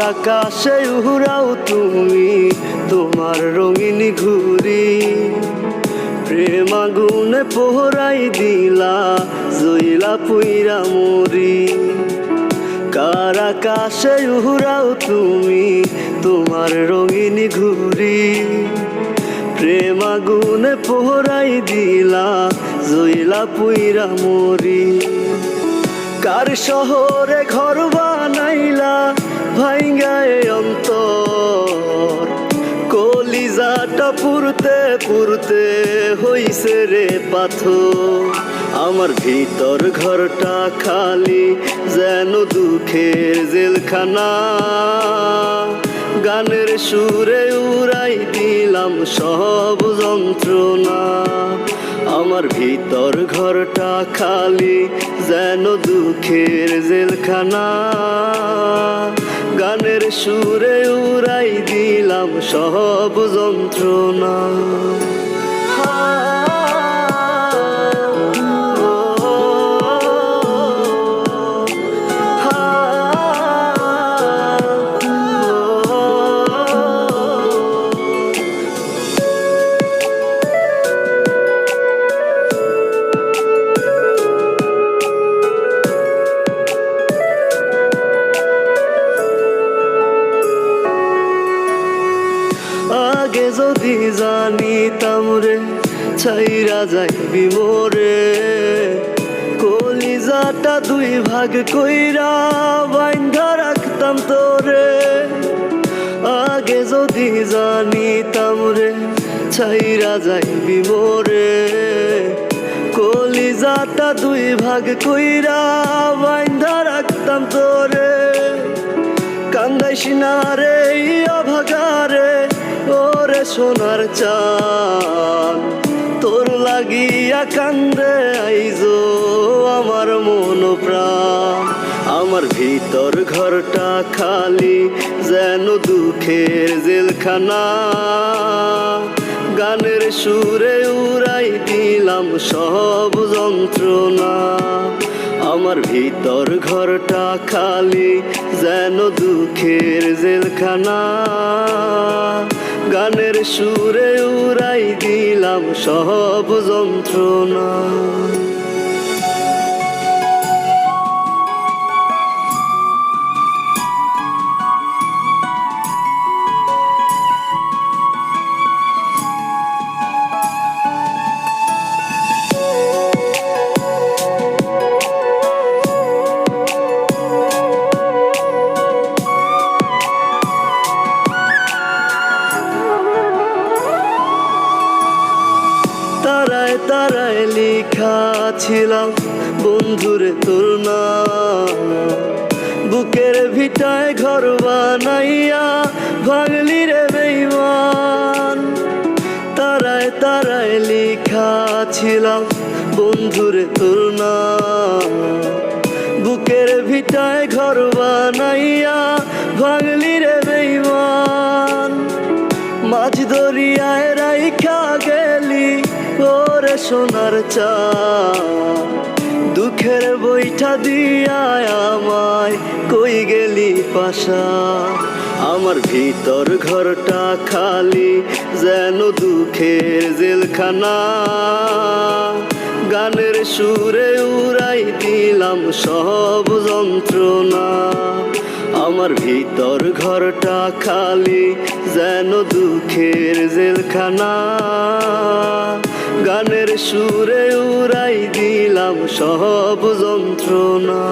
আকাশে উড়াও তুমি তোমার রঙিন ঘুড়ি, প্রেম আগুনে পোহরাই দিলা জইলা পুইরা মরি। কার আকাশে উড়াও তুমি তোমার রঙিন ঘুড়ি, প্রেম আগুনে পোহরাই দিলা জইলা পুইরা মরি। কার শহরে ঘর বানাইলা ভাঙ্গায় অন্তর, কলিজাটা পুরতে পুরতে হইছে রে পাথর। আমার ভিতর ঘরটা খালি যেন দুঃখের জেলখানা, গানের সুরে উড়াই দিলাম সব যন্ত্রণা। আমার ভিতর ঘরটা খালি যেন দুঃখের জেলখানা, গানের সুরে উড়াই দিলাম সব যন্ত্রণা। আগে যদি জানিতাম রে ছাইরা যাইবি মোরে, কলিজাটা দুই ভাগ কইরা বাইন্ধা রাখতাম তোরে। আগে যদি জানিতাম রে ছাইরা যাইবি মোরে, কলিজাটা দুই ভাগ কইরা বাইন্ধা রাখতাম তোরে। কান্দাইস না রে অভাগারে ওরে সোনার চাঁদ, তোর লাগিয়া কান্দে আইজো আমার মন প্রাণ। আমার ভিতর ঘরটা খালি যেন দুঃখের জেলখানা, গানের সুরে উড়াই দিলাম সব যন্ত্রণা। আমার ভিতর ঘরটা খালি যেন দুঃখের জেলখানা, গানের সুরে উড়াই দিলাম সব যন্ত্রণা। তারায় তারায় লেখা ছিলাম বন্ধুরে তোর নাম, বুকের ভিটায় ঘর বানাইয়া ভাঙলি রে বেঈমান। তারায় তারায় লেখা ছিলাম বন্ধুরে তোর নাম, বুকের ভিটায় ঘর বানাইয়া ভাঙলি রে বেঈমান। মাঝ দরিয়ায় রাইখা গেলি ওরে সোনার চাঁদ, দুঃখের বইটা দিয়া আমায় কই গেলি পাশা। আমার ভিতর ঘরটা খালি যেন দুঃখের জেলখানা, গানের সুরে উড়াই দিলাম সব যন্ত্রণা। আমার ভিতর ঘরটা খালি যেন দুঃখের জেলখানা, গানের সুরে উড়াই দিলাম সব যন্ত্রণা।